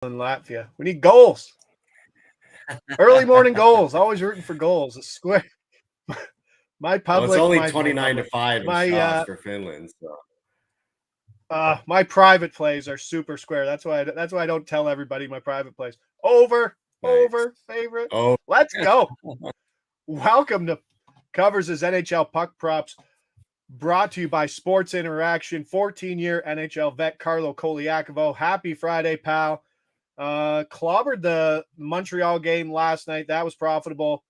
in Latvia. We need goals. Early morning goals. Always rooting for goals. A square. My Well, it's public, only my 29-5 in my shots for Finland. So my private plays are super square. That's why I don't tell everybody my private plays. Over, nice. favorite. Oh, Let's go. Welcome to Covers' NHL Puck Props, brought to you by Sports Interaction. 14-year NHL vet Carlo Colaiacovo. Happy Friday, pal. Clobbered the Montreal game last night. That was profitable.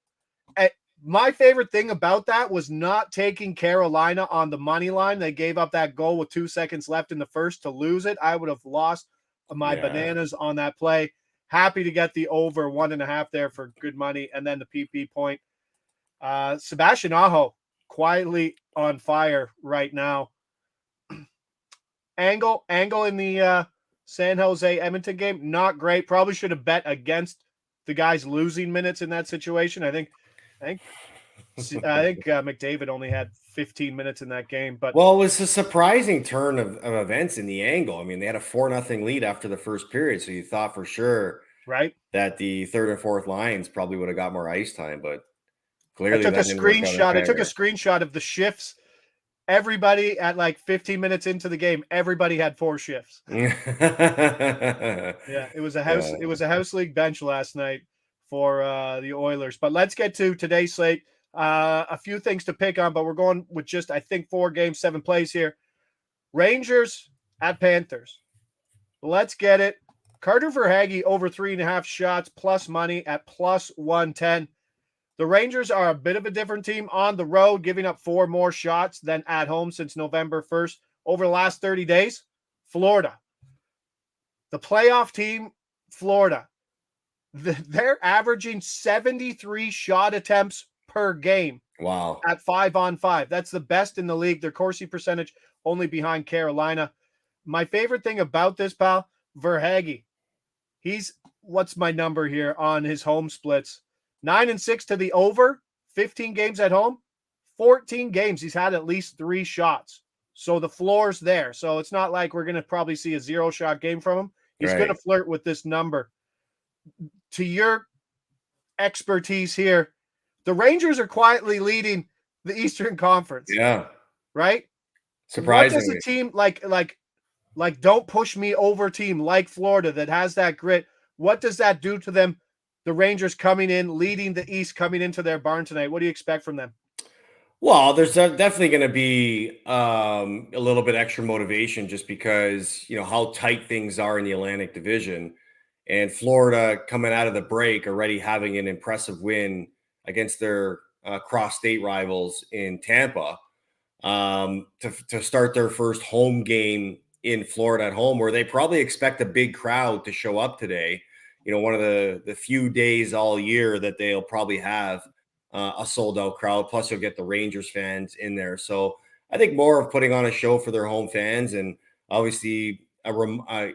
My favorite thing about that was not taking Carolina on the money line. They gave up that goal with 2 seconds left in the first to lose it. I would have lost my bananas on that play. Happy to get the over 1.5 there for good money. And then the PP point. Sebastian Aho quietly on fire right now. Angle in the San Jose Edmonton game, not great. Probably should have bet against the guys losing minutes in that situation. I think McDavid only had 15 minutes in that game. But well, it was a surprising turn of events in the Angle. I mean, they had a 4-0 lead after the first period, so you thought for sure right that the third and fourth lines probably would have got more ice time, but clearly I that didn't work out in favor. I took a screenshot of the shifts. Everybody at like 15 minutes into the game, everybody had 4 shifts. Yeah, it was a house. It was a house league bench last night for the Oilers. But let's get to today's slate. A few things to pick on, but we're going with just, I think, 4 games, 7 plays here. Rangers at Panthers. Let's get it. Carter Verhaeghe over 3.5 shots plus money at plus 110. The Rangers are a bit of a different team on the road, giving up 4 more shots than at home since November 1st. Over the last 30 days, Florida. The playoff team, Florida. They're averaging 73 shot attempts per game. Wow. At 5-on-5. That's the best in the league. Their Corsi percentage only behind Carolina. My favorite thing about this, pal, Verhaeghe. What's my number here on his home splits? 9-6 to the over, 15 games at home, 14 games. He's had at least 3 shots. So the floor's there. So it's not like we're going to probably see a 0-shot game from him. He's going to flirt with this number. To your expertise here, the Rangers are quietly leading the Eastern Conference. Yeah. Right? Surprisingly. What does a team like don't push me over team like Florida that has that grit, what does that do to them? The Rangers coming in, leading the East, coming into their barn tonight. What do you expect from them? Well, there's definitely going to be a little bit extra motivation just because, how tight things are in the Atlantic Division. And Florida coming out of the break already having an impressive win against their cross-state rivals in Tampa to start their first home game in Florida at home, where they probably expect a big crowd to show up today. One of the few days all year that they'll probably have a sold-out crowd. Plus, you'll get the Rangers fans in there. So I think more of putting on a show for their home fans, and obviously a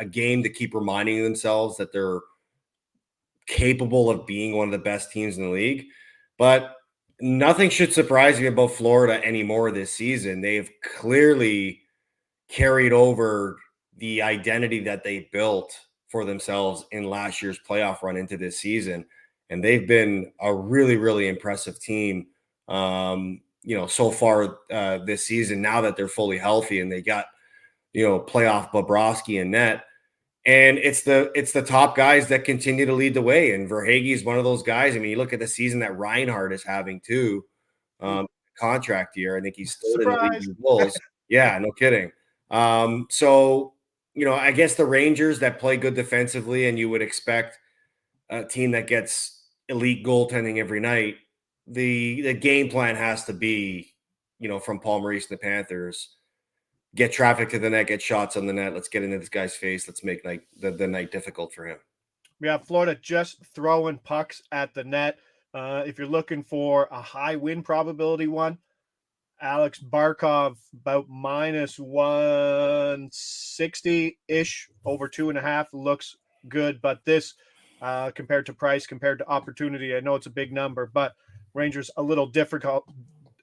game to keep reminding themselves that they're capable of being one of the best teams in the league. But nothing should surprise you about Florida anymore this season. They've clearly carried over the identity that they built for themselves in last year's playoff run into this season. And they've been a really, really impressive team, so far this season, now that they're fully healthy and they got, playoff Bobrovsky in net. And it's the top guys that continue to lead the way. And Verhaeghe is one of those guys. I mean, you look at the season that Reinhart is having too, contract year. I think he's third in the league in goals. Yeah, no kidding. So, I guess the Rangers that play good defensively, and you would expect a team that gets elite goaltending every night, the game plan has to be, from Paul Maurice and the Panthers, get traffic to the net, get shots on the net. Let's get into this guy's face. Let's make the night difficult for him. Yeah, Florida just throwing pucks at the net. If you're looking for a high win probability one, Alex Barkov about minus 160-ish over 2.5 looks good. But this, compared to price, compared to opportunity, I know it's a big number, but Rangers a little different on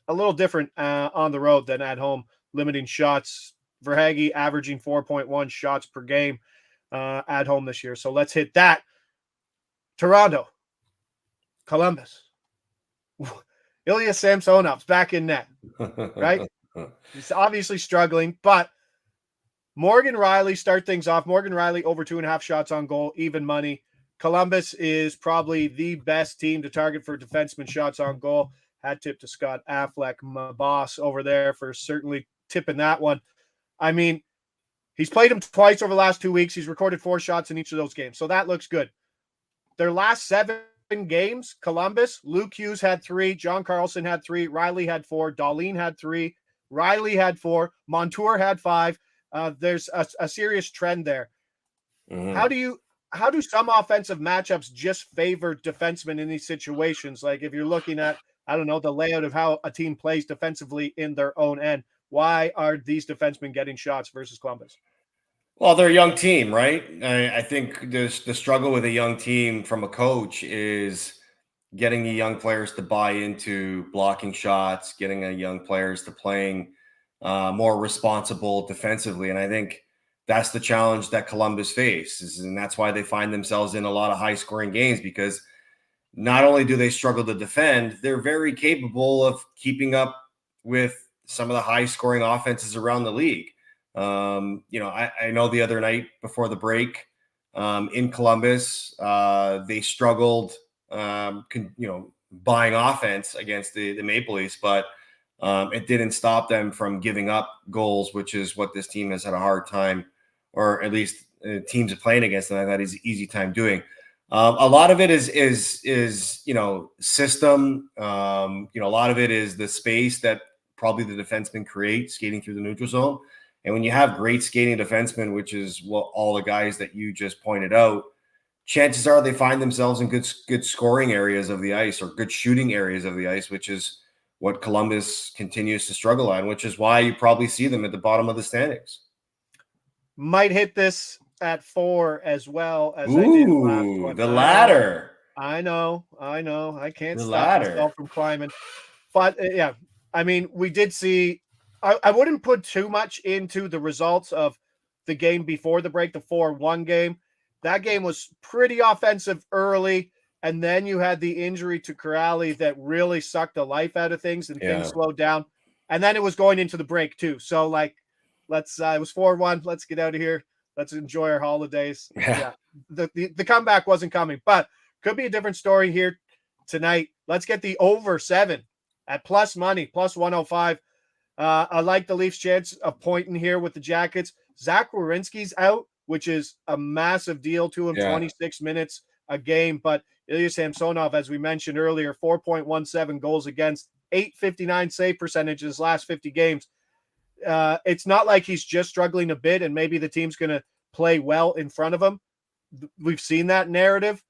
the road than at home, limiting shots. Verhaeghe averaging 4.1 shots per game. at home this year. So let's hit that. Toronto, Columbus. Ilya Samsonov's back in net, right? He's obviously struggling, but Morgan Rielly start things off. Morgan Rielly over 2.5 shots on goal, even money. Columbus is probably the best team to target for defenseman shots on goal. Hat tip to Scott Affleck, my boss over there, for certainly tipping that one. I mean, he's played him twice over the last 2 weeks. He's recorded 4 shots in each of those games, so that looks good. Their last 7 games, Columbus, Luke Hughes had 3, John Carlson had 3, Rielly had 4, Dahlin had 3, Rielly had 4, Montour had 5. There's a serious trend there. Mm-hmm. How do some offensive matchups just favor defensemen in these situations? Like if you're looking at, I don't know, the layout of how a team plays defensively in their own end, why are these defensemen getting shots versus Columbus? Well, they're a young team, right? I think the struggle with a young team from a coach is getting the young players to buy into blocking shots, getting the young players to playing more responsible defensively. And I think that's the challenge that Columbus faces. And that's why they find themselves in a lot of high scoring games, because not only do they struggle to defend, they're very capable of keeping up with some of the high scoring offenses around the league. I know the other night before the break in Columbus, they struggled, buying offense against the Maple Leafs, but it didn't stop them from giving up goals, which is what this team has had a hard time, or at least teams are playing against them. That is an easy time doing. A lot of it is system. A lot of it is the space that probably the defensemen create skating through the neutral zone. And when you have great skating defensemen, which is what all the guys that you just pointed out, chances are they find themselves in good scoring areas of the ice, or good shooting areas of the ice, which is what Columbus continues to struggle on, which is why you probably see them at the bottom of the standings. Might hit this at 4 as well as I did last one. The ladder. I know. I can't The stop ladder. myself from climbing. But yeah, I mean, we did see. I wouldn't put too much into the results of the game before the break, the 4-1 game. That game was pretty offensive early, and then you had the injury to Corrali that really sucked the life out of things, and things slowed down. And then it was going into the break too. So like, let's it was 4-1. Let's get out of here. Let's enjoy our holidays. Yeah. The comeback wasn't coming, but could be a different story here tonight. Let's get the over 7 at plus money, plus 105. I like the Leafs' chance of pointing here with the Jackets. Zach Werenski's out, which is a massive deal to him, 26 minutes a game. But Ilya Samsonov, as we mentioned earlier, 4.17 goals against, .859 save percentage in his last 50 games. It's not like he's just struggling a bit and maybe the team's going to play well in front of him. We've seen that narrative.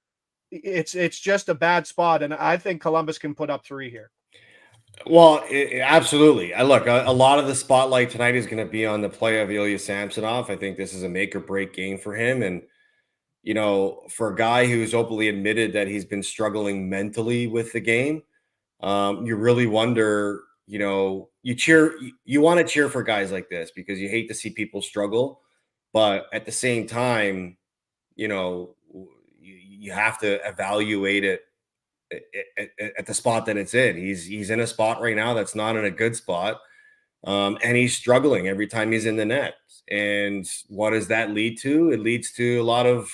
It's just a bad spot, and I think Columbus can put up 3 here. Well, absolutely. Look, a lot of the spotlight tonight is going to be on the play of Ilya Samsonov. I think this is a make or break game for him. And, for a guy who's openly admitted that he's been struggling mentally with the game, you really wonder, you want to cheer for guys like this because you hate to see people struggle. But at the same time, you have to evaluate it at the spot that it's in. He's in a spot right now that's not in a good spot, and he's struggling every time he's in the net. And what does that lead to? It leads to a lot of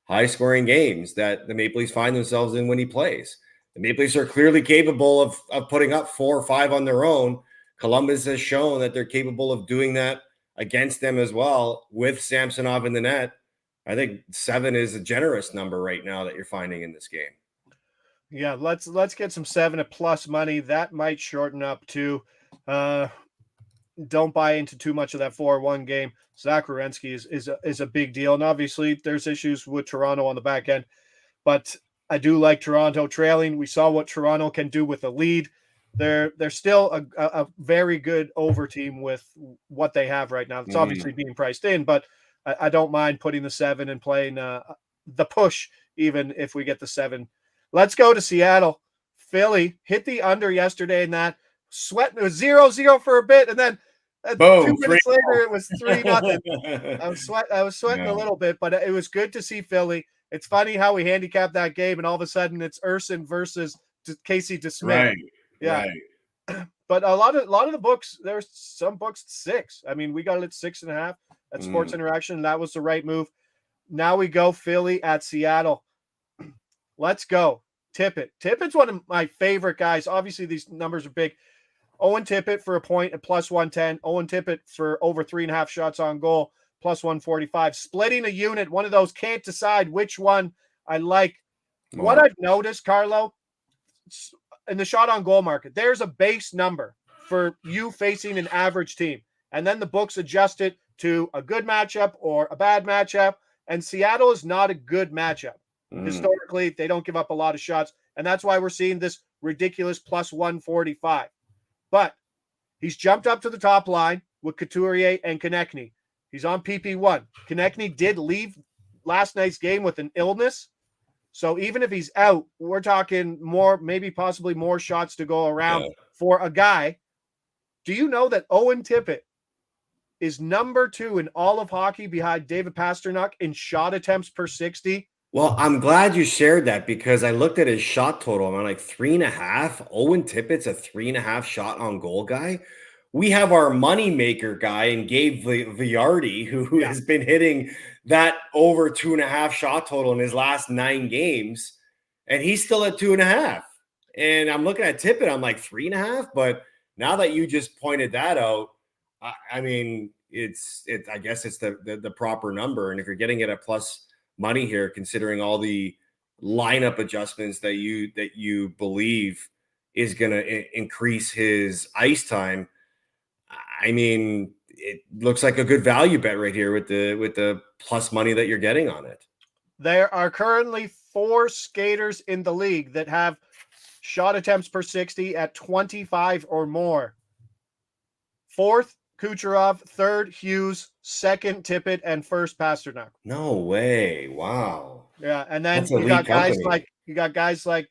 high scoring games that the Maple Leafs find themselves in when he plays. The Maple Leafs are clearly capable of putting up 4 or 5 on their own. Columbus has shown that they're capable of doing that against them as well with Samsonov in the net. I think 7 is a generous number right now that you're finding in this game. Yeah, let's get some 7 at plus money. That might shorten up too. Don't buy into too much of that 4-1 game. Zach Werenski is a big deal, and obviously there's issues with Toronto on the back end, but I do like Toronto trailing. We saw what Toronto can do with a lead. They're still a very good over team with what they have right now. It's obviously being priced in, but I don't mind putting the 7 and playing the push, even if we get the 7. Let's go to Seattle. Philly hit the under yesterday in that. Sweat. It was 0-0 for a bit, and then 2 Boom. minutes later, it was 3-0. I was sweating Yeah. a little bit, but it was good to see Philly. It's funny how we handicapped that game, and all of a sudden it's Urson versus Casey DeSmith. Right. Yeah. Right. But a lot of the books, there's some books 6. I mean, we got it at 6.5 at Sports Interaction, and that was the right move. Now we go Philly at Seattle. Let's go. Tippett. Tippett's one of my favorite guys. Obviously, these numbers are big. Owen Tippett for a point at plus 110. Owen Tippett for over 3.5 shots on goal, plus 145. Splitting a unit, one of those can't decide which one I like. Wow. What I've noticed, Carlo, in the shot on goal market, there's a base number for you facing an average team. And then the books adjust it to a good matchup or a bad matchup. And Seattle is not a good matchup. Historically, they don't give up a lot of shots. And that's why we're seeing this ridiculous plus 145. But he's jumped up to the top line with Couturier and Konechny. He's on PP1. Konechny did leave last night's game with an illness. So even if he's out, we're talking more, maybe possibly more shots to go around for a guy. Do you know that Owen Tippett is number 2 in all of hockey behind David Pastrnak in shot attempts per 60? Well, I'm glad you shared that because I looked at his shot total and I'm like 3.5. Owen Tippett's a 3.5 shot on goal guy. We have our moneymaker guy and Gabe Viardi, who has been hitting that over 2.5 shot total in his last 9 games, and he's still at 2.5. And I'm looking at Tippett, I'm like 3.5. But now that you just pointed that out, I mean, it's I guess it's the proper number. And if you're getting it at plus money here, considering all the lineup adjustments that you believe is going to increase his ice time, I mean, it looks like a good value bet right here with the plus money that you're getting on it. There are currently 4 skaters in the league that have shot attempts per 60 at 25 or more. 4th, Kucherov. 3rd, Hughes. 2nd, Tippett, and 1st, Pastrnak. No way! Wow. Yeah, and then you got guys like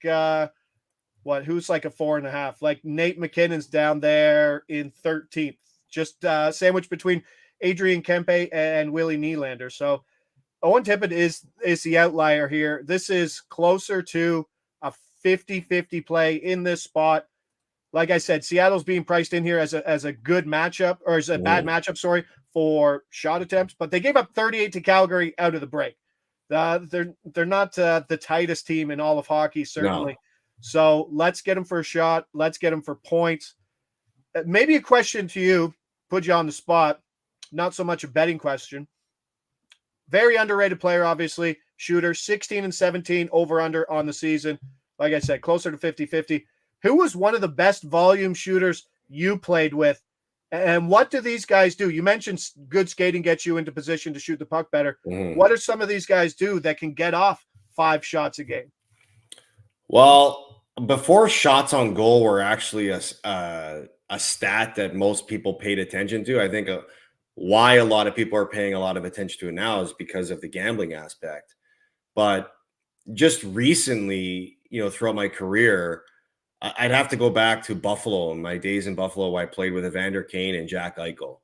who's like a 4.5? Like Nate McKinnon's down there in 13th, just sandwiched between Adrian Kempe and Willie Nylander. So Owen Tippett is the outlier here. This is closer to a 50-50 play in this spot. Like I said, Seattle's being priced in here as a good matchup, or as a bad matchup, sorry, for shot attempts, but they gave up 38 to Calgary out of the break. They're not the tightest team in all of hockey, certainly. No. So let's get them for a shot. Let's get them for points. Maybe a question to you, put you on the spot, not so much a betting question. Very underrated player, obviously. Shooter, 16 and 17 over-under on the season. Like I said, closer to 50-50. Who was one of the best volume shooters you played with? And what do these guys do? You mentioned good skating gets you into position to shoot the puck better. What do some of these guys do that can get off 5 shots a game? Well, before shots on goal were actually a stat that most people paid attention to, I think why a lot of people are paying a lot of attention to it now is because of the gambling aspect. But just recently, throughout my career, I'd have to go back to Buffalo and my days in Buffalo. I played with Evander Kane and Jack Eichel.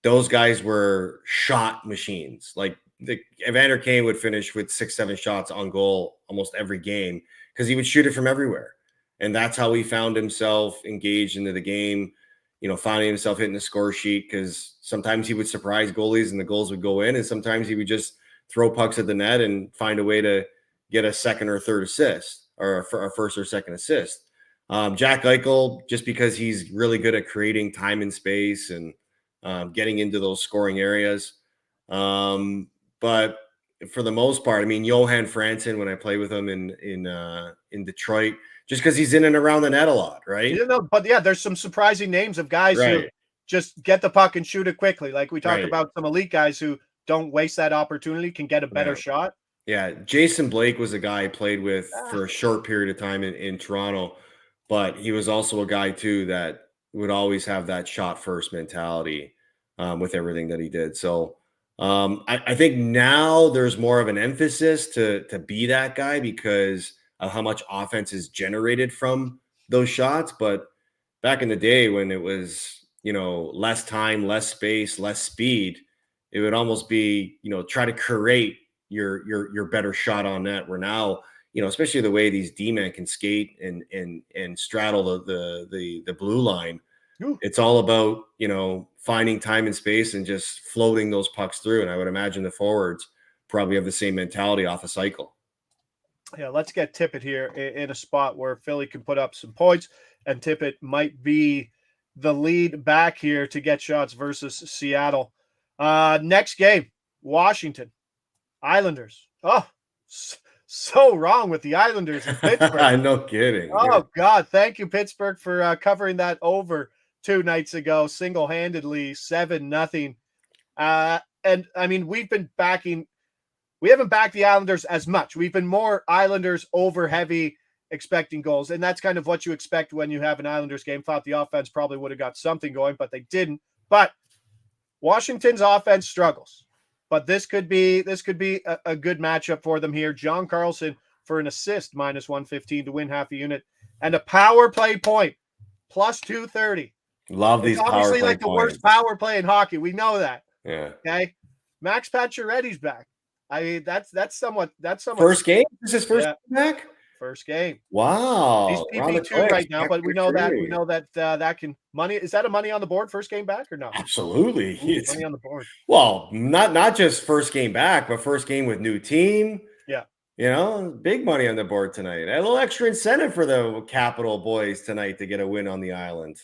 Those guys were shot machines. Like Evander Kane would finish with 6-7 shots on goal almost every game because he would shoot it from everywhere. And that's how he found himself engaged into the game, finding himself hitting the score sheet because sometimes he would surprise goalies and the goals would go in. And sometimes he would just throw pucks at the net and find a way to get a second or third assist or a first or second assist. Jack Eichel, just because he's really good at creating time and space and getting into those scoring areas. But for the most part, I mean, Johan Franzen, when I play with him in Detroit, just because he's in and around the net a lot, right? But yeah, there's some surprising names of guys who just get the puck and shoot it quickly. Like we talked about some elite guys who don't waste that opportunity, can get a better shot. Yeah, Jason Blake was a guy I played with for a short period of time in Toronto. But he was also a guy, too, that would always have that shot-first mentality with everything that he did. So I think now there's more of an emphasis to be that guy because of how much offense is generated from those shots. But back in the day when it was less time, less space, less speed. It would almost be, try to create your better shot on net. Where now, especially the way these D-men can skate and straddle the blue line. Ooh. It's all about, finding time and space and just floating those pucks through. And I would imagine the forwards probably have the same mentality off a cycle. Yeah, let's get Tippett here in a spot where Philly can put up some points, and Tippett might be the lead back here to get shots versus Seattle. Next game, Washington Islanders. Oh, so wrong with the Islanders in Pittsburgh. No kidding. Oh, God. Thank you, Pittsburgh, for covering that over 2 nights ago, single-handedly, 7-0. And, I mean, we haven't backed the Islanders as much. We've been more Islanders over heavy, expecting goals. And that's kind of what you expect when you have an Islanders game. Thought the offense probably would have got something going, but they didn't. But Washington's offense struggles. But this could be a good matchup for them here. John Carlson for an assist, -115 to win half a unit. And a power play point, +230. Love these power play obviously like the points. worst power play in hockey. We know that. Yeah. Okay. Max Pacioretty's back. I mean, that's somewhat first game. Is his first game back? First game. Wow. He's PP2 right now, but we know that that can money. Is that a money on the board first game back or no? Absolutely. Ooh, money on the board. Well, not just first game back, but first game with new team. Yeah. Big money on the board tonight. A little extra incentive for the Capital boys tonight to get a win on the island.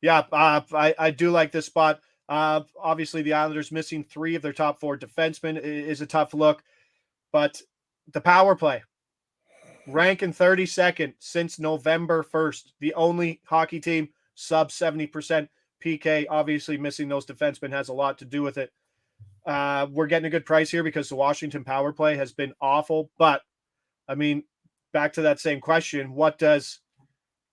Yeah, I do like this spot. Obviously, the Islanders missing 3 of their top 4 defensemen is a tough look, but the power play, ranking 32nd since November 1st, the only hockey team sub 70% PK. Obviously, missing those defensemen has a lot to do with it. We're getting a good price here because the Washington power play has been awful. But, I mean, back to that same question, what does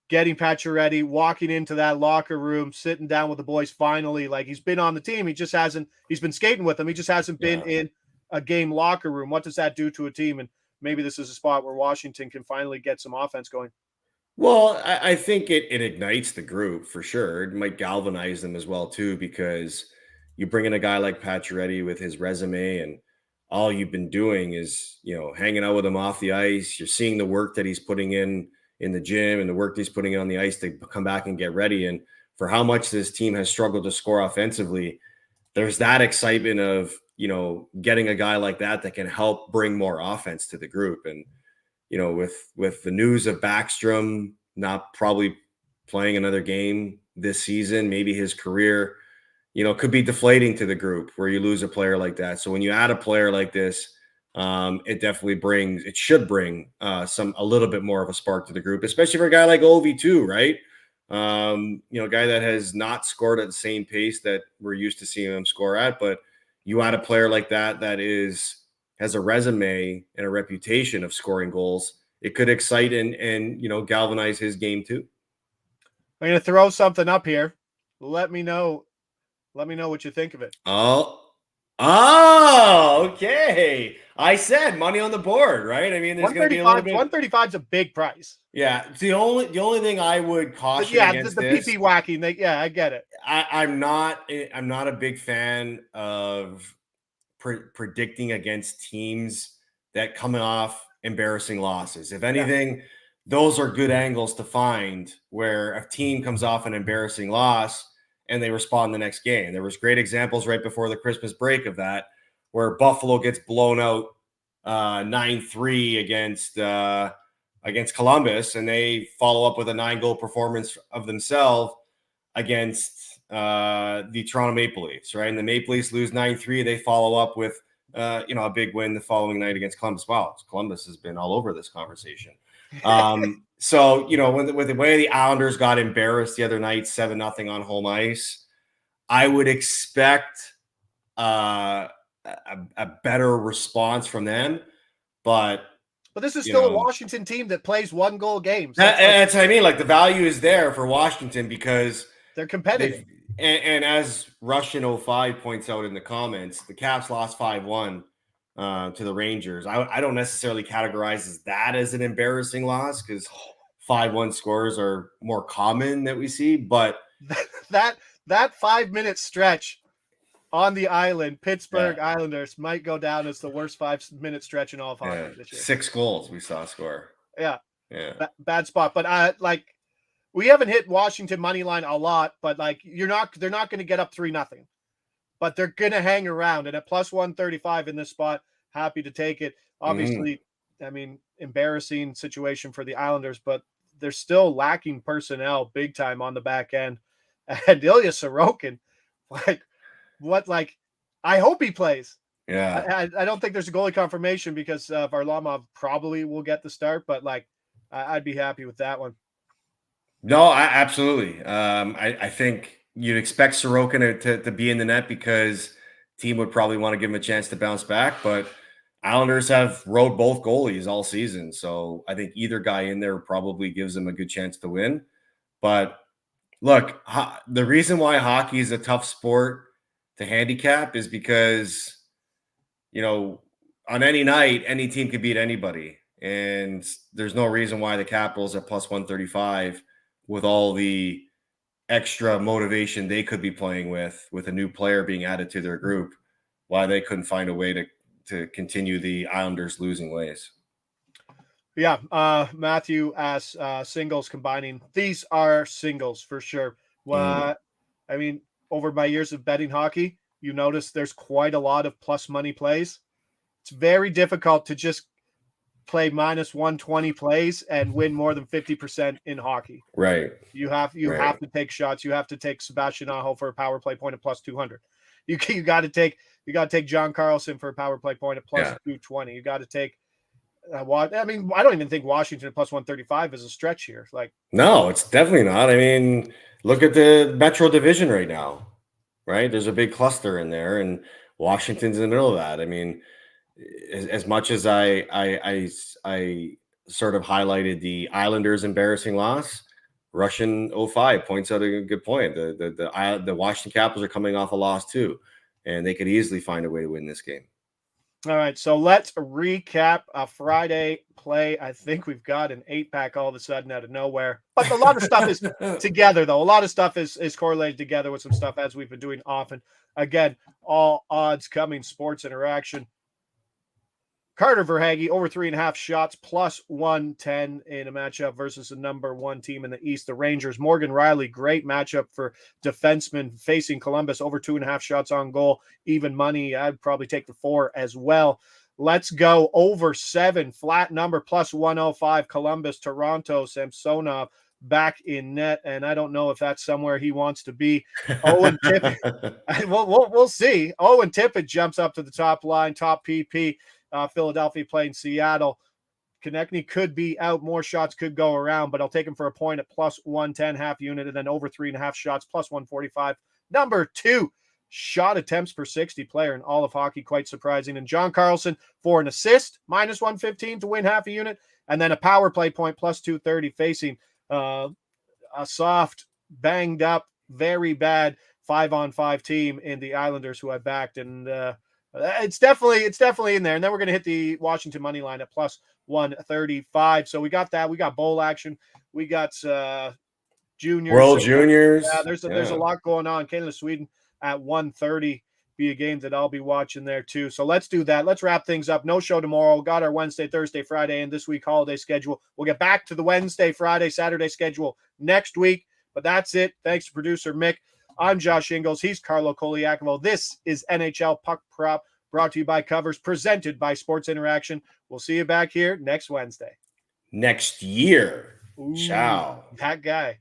getting Pacioretty, walking into that locker room, sitting down with the boys finally, like he's been on the team. He's been skating with them. He just hasn't been in a game locker room. What does that do to a team? And maybe this is a spot where Washington can finally get some offense going. Well, I think it ignites the group for sure. It might galvanize them as well, too, because you bring in a guy like Pacioretty with his resume and all you've been doing is, hanging out with him off the ice. You're seeing the work that he's putting in the gym and the work he's putting on the ice to come back and get ready. And for how much this team has struggled to score offensively, there's that excitement of, getting a guy like that can help bring more offense to the group. And, with the news of Backstrom not probably playing another game this season, maybe his career, could be deflating to the group where you lose a player like that. So when you add a player like this, it should bring a little bit more of a spark to the group, especially for a guy like Ovi too, right? A guy that has not scored at the same pace that we're used to seeing him score at, but you add a player like that has a resume and a reputation of scoring goals. It could excite and galvanize his game too. I'm going to throw something up here. Let me know what you think of it. Oh, okay. I said money on the board, right? I mean, there's going to be a little bit. 135 is a big price. Yeah, it's the only thing I would caution against the this. PP whacking. I get it. I'm not a big fan of predicting against teams that coming off embarrassing losses. If anything, those are good angles to find where a team comes off an embarrassing loss and they respond the next game. There was great examples right before the Christmas break of that, where Buffalo gets blown out 9-3 against Columbus, and they follow up with a 9-goal performance of themselves against the Toronto Maple Leafs, right? And the Maple Leafs lose 9-3. They follow up with a big win the following night against Columbus. Wow, Columbus has been all over this conversation. So, with the way the Islanders got embarrassed the other night, 7-0 on home ice, I would expect a better response from them. But this is still a Washington team that plays 1-goal games. That's what I mean. Like, the value is there for Washington because they're competitive. And as Russian 05 points out in the comments, the Caps lost 5-1 to the Rangers. I don't necessarily categorize that as an embarrassing loss because 5-1 scores are more common that we see, but that that 5-minute stretch on the island, Pittsburgh Islanders might go down as the worst 5-minute stretch in all of hockey this year. 6 goals we saw score. Yeah. Yeah. Bad spot. But we haven't hit Washington money line a lot, but they're not going to get up 3-0. But they're going to hang around, and at plus 135 in this spot, happy to take it. Obviously, I mean, embarrassing situation for the Islanders, but they're still lacking personnel big time on the back end. And Ilya Sorokin, I hope he plays. Yeah. I don't think there's a goalie confirmation because Varlamov probably will get the start, but I'd be happy with that one. No, absolutely. I think you'd expect Sorokin to be in the net because team would probably want to give him a chance to bounce back, but Islanders have rode both goalies all season. So I think either guy in there probably gives them a good chance to win. But look, the reason why hockey is a tough sport to handicap is because, on any night, any team could beat anybody. And there's no reason why the Capitals at plus 135 with all the extra motivation they could be playing with a new player being added to their group, why they couldn't find a way to continue the Islanders losing ways. Yeah. Matthew asks singles combining. These are singles for sure. I mean, over my years of betting hockey, you notice there's quite a lot of plus money plays. It's very difficult to just play minus 120 plays and win more than 50% in hockey. Right. You have to take shots. You have to take Sebastian Aho for a power play point at plus 200. You got to take John Carlson for a power play point at plus 220. You got to take I don't even think Washington at plus 135 is a stretch here. No, it's definitely not. I mean, look at the Metro Division right now, right? There's a big cluster in there, and Washington's in the middle of that. I mean, as much as I sort of highlighted the Islanders' embarrassing loss, Russian 05 points out a good point. The Washington Capitals are coming off a loss too, and they could easily find a way to win this game. All right, so let's recap a Friday play. I think we've got an 8-pack all of a sudden out of nowhere. But a lot of stuff is together, though. A lot of stuff is correlated together with some stuff as we've been doing often. Again, all odds coming, sports interaction. Carter Verhaeghe, over 3.5 shots, plus 110 in a matchup versus the number 1 team in the East, the Rangers. Morgan Riley, great matchup for defensemen facing Columbus, over 2.5 shots on goal, even money. I'd probably take the 4 as well. Let's go over 7, flat number, plus 105, Columbus, Toronto, Samsonov back in net, and I don't know if that's somewhere he wants to be. Owen Tippett, we'll see. Owen Tippett jumps up to the top line, top PP. Philadelphia playing Seattle. Konechny could be out. More shots could go around, but I'll take him for a point at plus 110 half unit, and then over 3.5 shots, plus 145. Number 2 shot attempts per 60 player in all of hockey. Quite surprising. And John Carlson for an assist, minus 115 to win half a unit, and then a power play point, plus 230, facing a soft, banged up, very bad 5-on-5 team in the Islanders who I backed, and it's definitely in there. And then we're going to hit the Washington money line at plus 135. So we got that. We got bowl action. We got juniors. World Juniors. Yeah, there's a lot going on. Canada, Sweden at 1:30 be a game that I'll be watching there too. So let's do that. Let's wrap things up. No show tomorrow. Got our Wednesday, Thursday, Friday, and this week holiday schedule. We'll get back to the Wednesday, Friday, Saturday schedule next week. But that's it. Thanks to producer Mick. I'm Josh Ingles. He's Carlo Colaiacovo. This is NHL Puck Prop, brought to you by Covers, presented by Sports Interaction. We'll see you back here next Wednesday. Next year. Ooh, ciao. That guy.